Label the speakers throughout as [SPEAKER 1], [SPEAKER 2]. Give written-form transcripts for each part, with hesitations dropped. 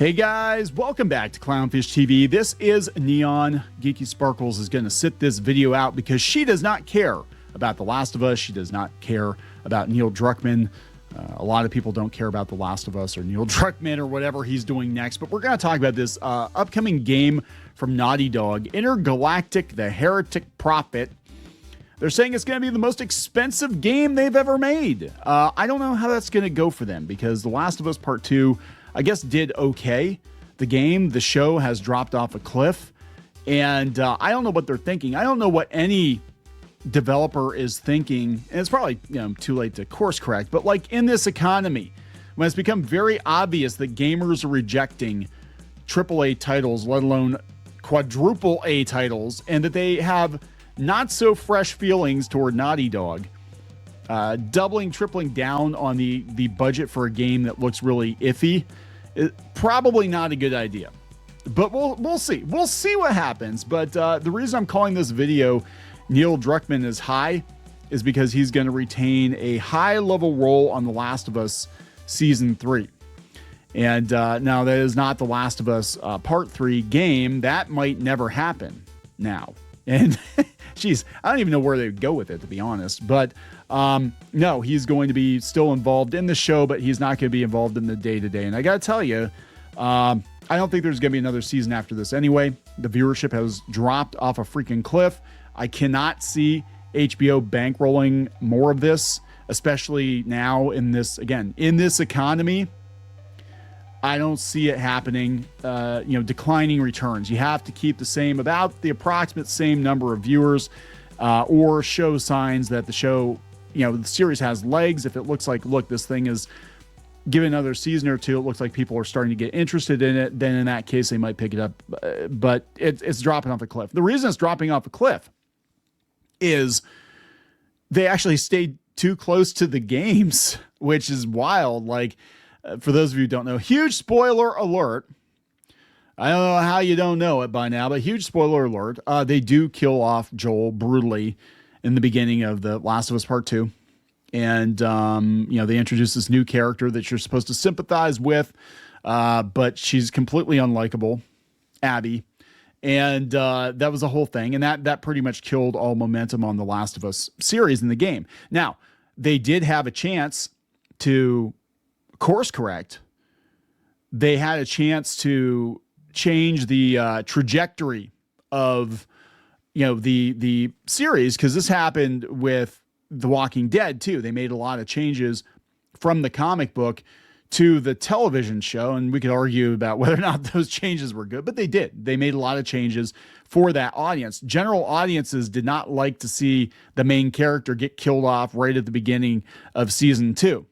[SPEAKER 1] Hey guys, welcome back to Clownfish TV. This is Kneon. Geeky Sparkles is going to sit this video out because she does not care about The Last of Us. She does not care about Neil Druckmann. A lot of people don't care about The Last of Us or Neil Druckmann or whatever he's doing next. But we're going to talk about this upcoming game from Naughty Dog, Intergalactic: The Heretic Prophet. They're saying it's going to be the most expensive game they've ever made. I don't know how that's going to go for them because The Last of Us Part 2, I guess, did okay. The show has dropped off a cliff. And I don't know what they're thinking. I don't know what any developer is thinking. And it's probably too late to course correct. But like in this economy, when it's become very obvious that gamers are rejecting AAA titles, let alone quadruple A titles, and that they have not so fresh feelings toward Naughty Dog, doubling, tripling down on the budget for a game that looks really iffy is probably not a good idea. But we'll see. We'll see what happens. But the reason I'm calling this video Neil Druckmann is high is because he's going to retain a high-level role on The Last of Us Season 3. And now that is not The Last of Us Part 3 game. That might never happen now. And geez, I don't even know where they would go with it, to be honest. But no, he's going to be still involved in the show, but he's not going to be involved in the day-to-day. And I got to tell you, I don't think there's going to be another season after this anyway. The viewership has dropped off a freaking cliff. I cannot see HBO bankrolling more of this, especially now in this economy. I don't see it happening. Declining returns. You have to keep about the approximate same number of viewers, or show signs that the series has legs. If it looks like, look, this thing is given another season or two, it looks like people are starting to get interested in it, then in that case, they might pick it up. But it's dropping off a cliff. The reason it's dropping off a cliff is they actually stayed too close to the games, which is wild. Like, for those of you who don't know, huge spoiler alert. I don't know how you don't know it by now, but huge spoiler alert. They do kill off Joel brutally in the beginning of The Last of Us Part 2. And, they introduce this new character that you're supposed to sympathize with, but she's completely unlikable, Abby. And that was the whole thing. And that pretty much killed all momentum on The Last of Us series in the game. Now, they did have a chance to course correct. They had a chance to change the trajectory of the series, because this happened with The Walking Dead too. They made a lot of changes from the comic book to the television show, and we could argue about whether or not those changes were good, but they did. They made a lot of changes for that audience. General audiences did not like to see the main character get killed off right at the beginning of season 2.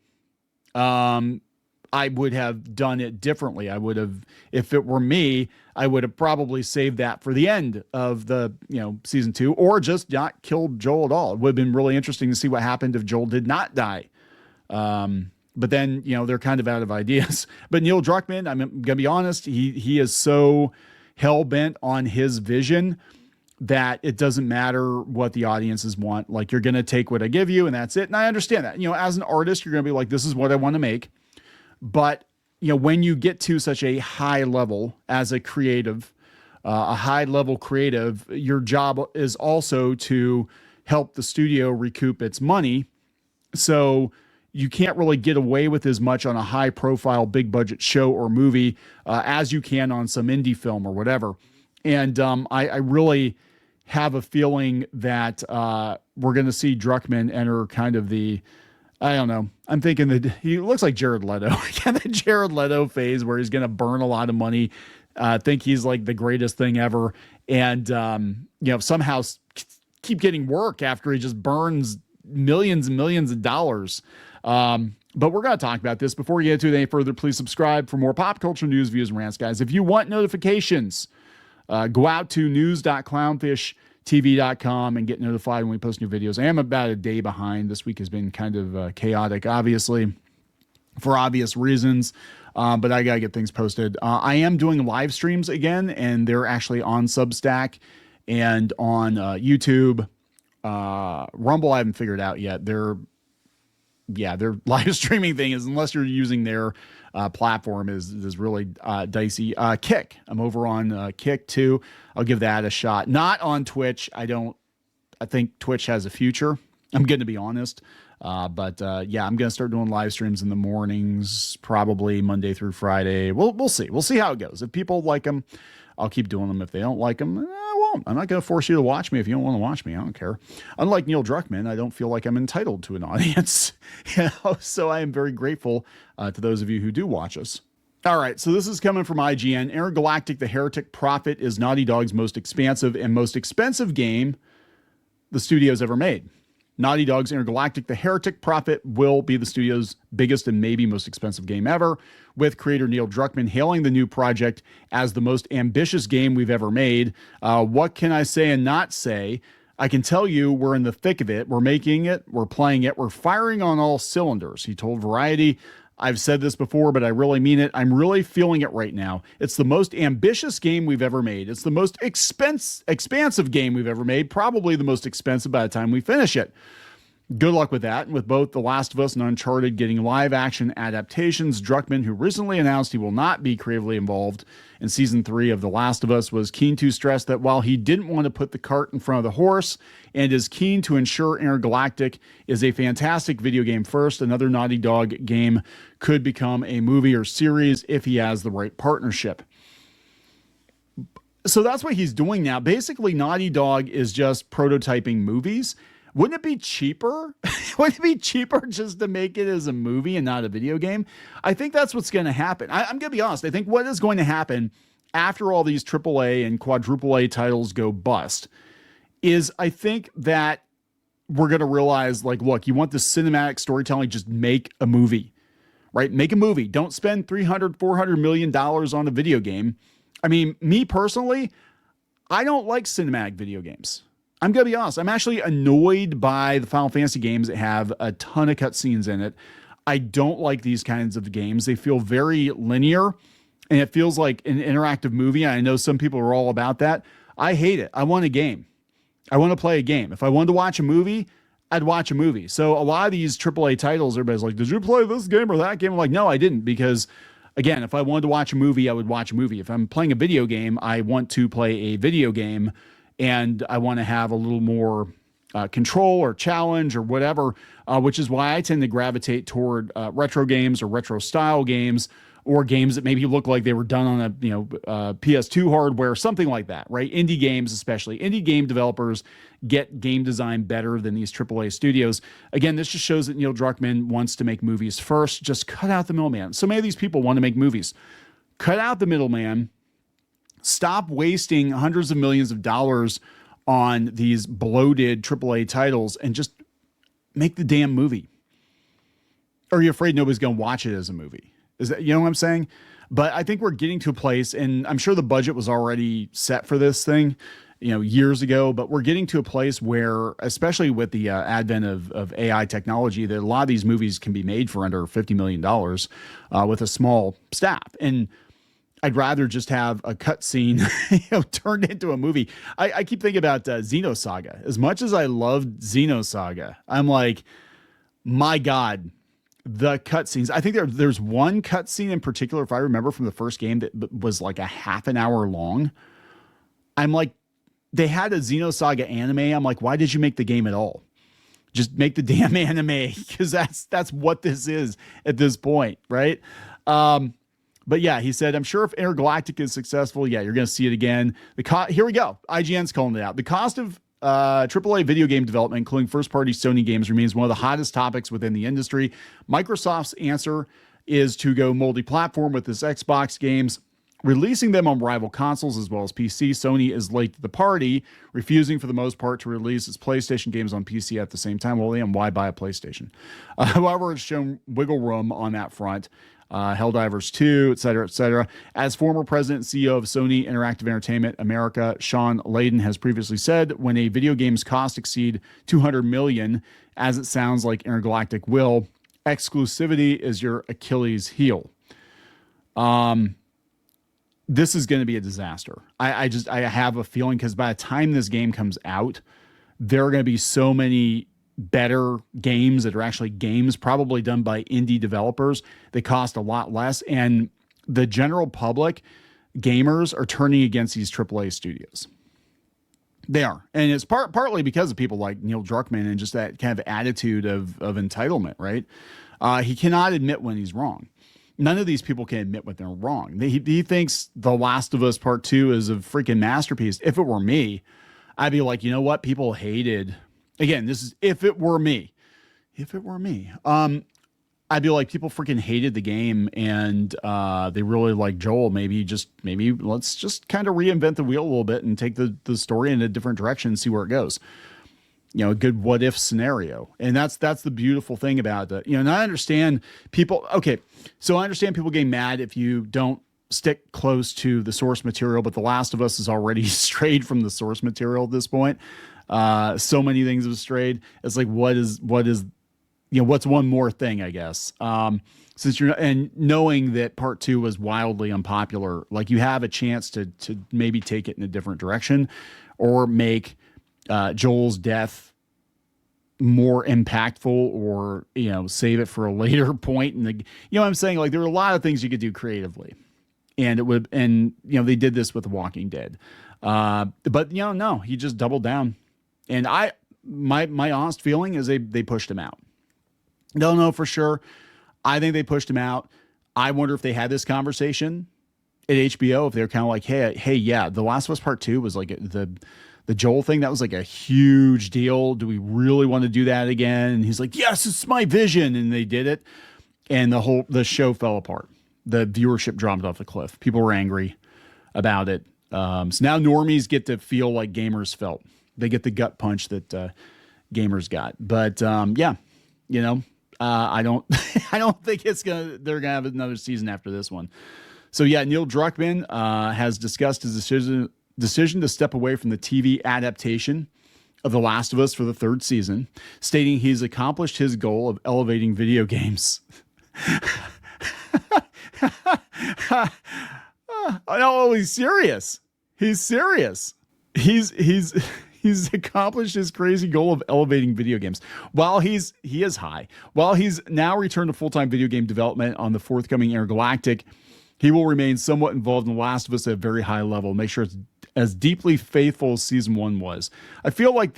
[SPEAKER 1] I would have done it differently. I would have, if it were me, I would have probably saved that for the end of the, season 2, or just not killed Joel at all. It would have been really interesting to see what happened if Joel did not die. But then, they're kind of out of ideas. But Neil Druckmann, I'm going to be honest, he is so hell-bent on his vision that it doesn't matter what the audiences want. Like, you're going to take what I give you, and that's it. And I understand that. As an artist, you're going to be like, this is what I want to make. But, when you get to such a high level as a creative, your job is also to help the studio recoup its money. So you can't really get away with as much on a high profile, big budget show or movie as you can on some indie film or whatever. And I really have a feeling that we're going to see Druckmann enter kind of I don't know. I'm thinking that he looks like Jared Leto. The Jared Leto phase where he's going to burn a lot of money, think he's like the greatest thing ever, and somehow keep getting work after he just burns millions and millions of dollars. But we're going to talk about this. Before we get into it any further, please subscribe for more pop culture news, views, and rants, guys. If you want notifications, go out to news.clownfishtv.com and get notified when we post new videos. I am about a day behind. This week has been kind of chaotic, obviously, for obvious reasons. But I got to get things posted. I am doing live streams again, and they're actually on Substack and on YouTube. Rumble, I haven't figured out yet. yeah, their live streaming thing is, unless you're using their platform, is really dicey. Kick, I'm over on Kick too. I'll give that a shot. Not on Twitch. I think Twitch has a future. I'm going to be honest. But yeah, I'm going to start doing live streams in the mornings, probably Monday through Friday. We'll see. We'll see how it goes. If people like them, I'll keep doing them. If they don't like them, I won't. I'm not going to force you to watch me if you don't want to watch me. I don't care. Unlike Neil Druckmann, I don't feel like I'm entitled to an audience. So I am very grateful to those of you who do watch us. All right, so this is coming from IGN. Intergalactic: The Heretic Prophet is Naughty Dog's most expansive and most expensive game the studio's ever made. Naughty Dog's Intergalactic: The Heretic Prophet will be the studio's biggest and maybe most expensive game ever, with creator Neil Druckmann hailing the new project as the most ambitious game we've ever made. What can I say and not say? I can tell you we're in the thick of it. We're making it. We're playing it. We're firing on all cylinders, he told Variety. I've said this before, but I really mean it. I'm really feeling it right now. It's the most ambitious game we've ever made. It's the most expansive game we've ever made, probably the most expensive by the time we finish it. Good luck with that. And with both The Last of Us and Uncharted getting live action adaptations, Druckmann, who recently announced he will not be creatively involved in season 3 of The Last of Us, was keen to stress that while he didn't want to put the cart in front of the horse and is keen to ensure Intergalactic is a fantastic video game first, another Naughty Dog game could become a movie or series if he has the right partnership. So that's what he's doing now. Basically, Naughty Dog is just prototyping movies. Wouldn't it be cheaper? Wouldn't it be cheaper just to make it as a movie and not a video game? I think that's what's going to happen. I'm going to be honest. I think what is going to happen after all these AAA and quadruple A titles go bust is I think that we're going to realize, like, look, you want the cinematic storytelling, just make a movie, right? Make a movie. Don't spend $300-400 million on a video game. I mean, me personally, I don't like cinematic video games. I'm going to be honest. I'm actually annoyed by the Final Fantasy games that have a ton of cutscenes in it. I don't like these kinds of games. They feel very linear, and it feels like an interactive movie. I know some people are all about that. I hate it. I want a game. I want to play a game. If I wanted to watch a movie, I'd watch a movie. So a lot of these AAA titles, everybody's like, did you play this game or that game? I'm like, no, I didn't, because again, if I wanted to watch a movie, I would watch a movie. If I'm playing a video game, I want to play a video game, and I want to have a little more control or challenge or whatever, which is why I tend to gravitate toward retro games or retro style games, or games that maybe look like they were done on a PS2 hardware, something like that, right? Indie games, especially. Indie game developers get game design better than these AAA studios. Again, this just shows that Neil Druckmann wants to make movies first. Just cut out the middleman. So many of these people want to make movies. Cut out the middleman. Stop wasting hundreds of millions of dollars on these bloated AAA titles and just make the damn movie. Or are you afraid nobody's going to watch it as a movie? Is that, you know what I'm saying? But I think we're getting to a place, and I'm sure the budget was already set for this thing, years ago, but we're getting to a place where, especially with the advent of AI technology, that a lot of these movies can be made for under $50 million with a small staff. And I'd rather just have a cutscene turned into a movie. I keep thinking about Xenosaga. As much as I loved Xenosaga, I'm like, my God, the cutscenes. I think there's one cutscene in particular, if I remember from the first game, that was like a half an hour long. I'm like, they had a Xenosaga anime. I'm like, why did you make the game at all? Just make the damn anime, because that's what this is at this point, right? But yeah, he said, I'm sure if Intergalactic is successful, yeah, you're going to see it again. Here we go. IGN's calling it out. The cost of AAA video game development, including first-party Sony games, remains one of the hottest topics within the industry. Microsoft's answer is to go multi-platform with its Xbox games, releasing them on rival consoles as well as PC. Sony is late to the party, refusing for the most part to release its PlayStation games on PC at the same time. Well, then why buy a PlayStation? However, it's shown wiggle room on that front. Helldivers 2, et cetera, et cetera. As former president and CEO of Sony Interactive Entertainment America, Sean Layden has previously said, when a video game's cost exceed $200 million, as it sounds like Intergalactic will, exclusivity is your Achilles heel. This is going to be a disaster. I have a feeling, because by the time this game comes out, there are going to be so many better games that are actually games probably done by indie developers that cost a lot less. And the general public, gamers, are turning against these AAA studios. They are. And it's partly because of people like Neil Druckmann and just that kind of attitude of entitlement, right? He cannot admit when he's wrong. None of these people can admit when they're wrong. He thinks The Last of Us Part 2 is a freaking masterpiece. If it were me, I'd be like, you know what? People hated. Again, this is if it were me. If it were me. I'd be like, people freaking hated the game and they really like Joel. Maybe let's just kind of reinvent the wheel a little bit and take the story in a different direction and see where it goes. You know, a good what if scenario. And that's the beautiful thing about it. You know, and I understand people. Okay. So I understand people getting mad if you don't stick close to the source material, but The Last of Us has already strayed from the source material at this point. So many things have strayed. It's like, what is, you know, what's one more thing, I guess? Since and knowing that part 2 was wildly unpopular, like you have a chance to maybe take it in a different direction or make Joel's death more impactful, or, you know, save it for a later point. And you know what I'm saying? Like there are a lot of things you could do creatively, and you know, they did this with The Walking Dead. But you know, no, he just doubled down. And my honest feeling is they pushed him out. Don't know for sure. I think they pushed him out. I wonder if they had this conversation at HBO, if they're kind of like, hey, yeah, The Last of Us Part 2 was like the Joel thing. That was like a huge deal. Do we really want to do that again? And he's like, yes, it's my vision. And they did it. And the show fell apart. The viewership dropped off the cliff. People were angry about it. So now normies get to feel like gamers felt. They get the gut punch that gamers got. But yeah, you know, I don't think they're gonna have another season after this one. So yeah, Neil Druckmann has discussed his decision to step away from the TV adaptation of The Last of Us for the 3rd season, stating he's accomplished his goal of elevating video games. Oh, he's serious. He's serious. He's accomplished his crazy goal of elevating video games. He is high. While he's now returned to full-time video game development on the forthcoming Intergalactic, he will remain somewhat involved in The Last of Us at a very high level. Make sure it's as deeply faithful as season 1 was. I feel like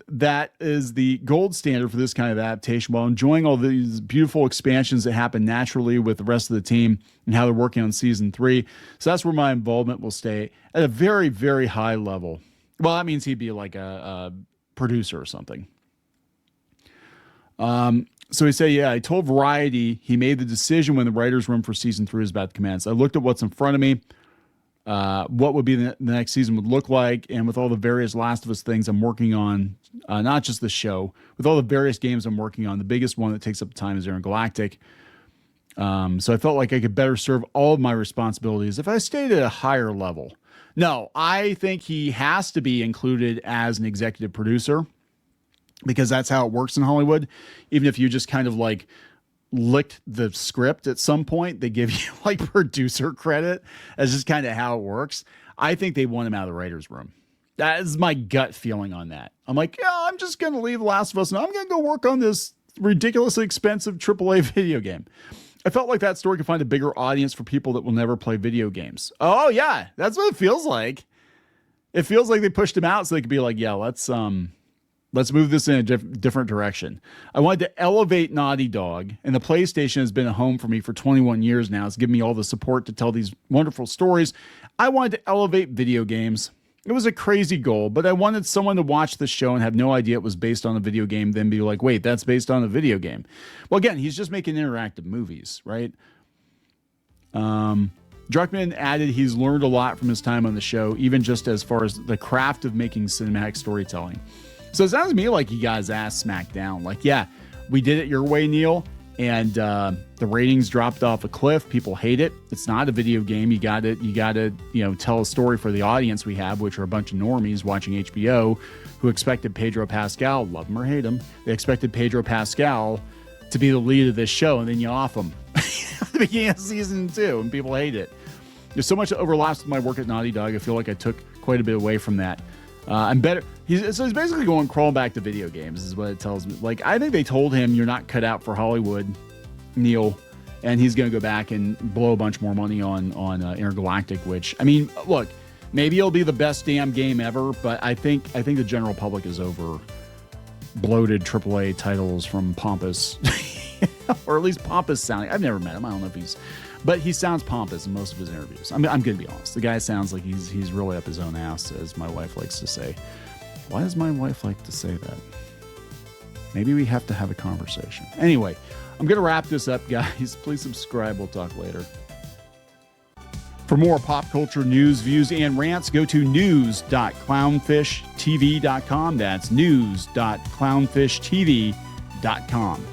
[SPEAKER 1] that is the gold standard for this kind of adaptation, while enjoying all these beautiful expansions that happen naturally with the rest of the team and how they're working on season 3. So that's where my involvement will stay, at a very, very high level. Well, that means he'd be like a producer or something. So he said, yeah, I told Variety he made the decision when the writer's room for season 3 is about to commence. I looked at what's in front of me, what would be the next season would look like, and with all the various Last of Us things I'm working on, not just the show, with all the various games I'm working on, the biggest one that takes up time is Intergalactic. So I felt like I could better serve all of my responsibilities if I stayed at a higher level. No, I think he has to be included as an executive producer, because that's how it works in Hollywood. Even if you just kind of like licked the script at some point, they give you like producer credit. That's just kind of how it works. I think they want him out of the writer's room. That is my gut feeling on that. I'm like, yeah, I'm just going to leave Last of Us and I'm going to go work on this ridiculously expensive AAA video game. I felt like that story could find a bigger audience for people that will never play video games. Oh yeah, that's what it feels like. It feels like they pushed him out so they could be like, yeah, let's move this in a different direction. I wanted to elevate Naughty Dog, and the PlayStation has been a home for me for 21 years now. It's given me all the support to tell these wonderful stories. I wanted to elevate video games. It was a crazy goal, but I wanted someone to watch the show and have no idea it was based on a video game, then be like, wait, that's based on a video game. Well, again, he's just making interactive movies, right? Druckmann added he's learned a lot from his time on the show, even just as far as the craft of making cinematic storytelling. So it sounds to me like you guys ass smacked down. Like, yeah, we did it your way, Neil. And the ratings dropped off a cliff. People hate it. It's not a video game. You gotta, tell a story for the audience we have, which are a bunch of normies watching HBO who expected Pedro Pascal, love him or hate him, they expected Pedro Pascal to be the lead of this show, and then you off him at the beginning of season 2, and people hate it. There's so much that overlaps with my work at Naughty Dog. I feel like I took quite a bit away from that. I'm better. He's basically going crawling back to video games is what it tells me. Like, I think they told him you're not cut out for Hollywood, Neil, and he's going to go back and blow a bunch more money on Intergalactic, which, I mean, look, maybe it'll be the best damn game ever, but I think the general public is over bloated AAA titles from pompous, or at least pompous sounding. I've never met him. I don't know if but he sounds pompous in most of his interviews. I'm going to be honest. The guy sounds like he's really up his own ass, as my wife likes to say. Why does my wife like to say that? Maybe we have to have a conversation. Anyway, I'm going to wrap this up, guys. Please subscribe. We'll talk later. For more pop culture news, views, and rants, go to news.clownfishtv.com. That's news.clownfishtv.com.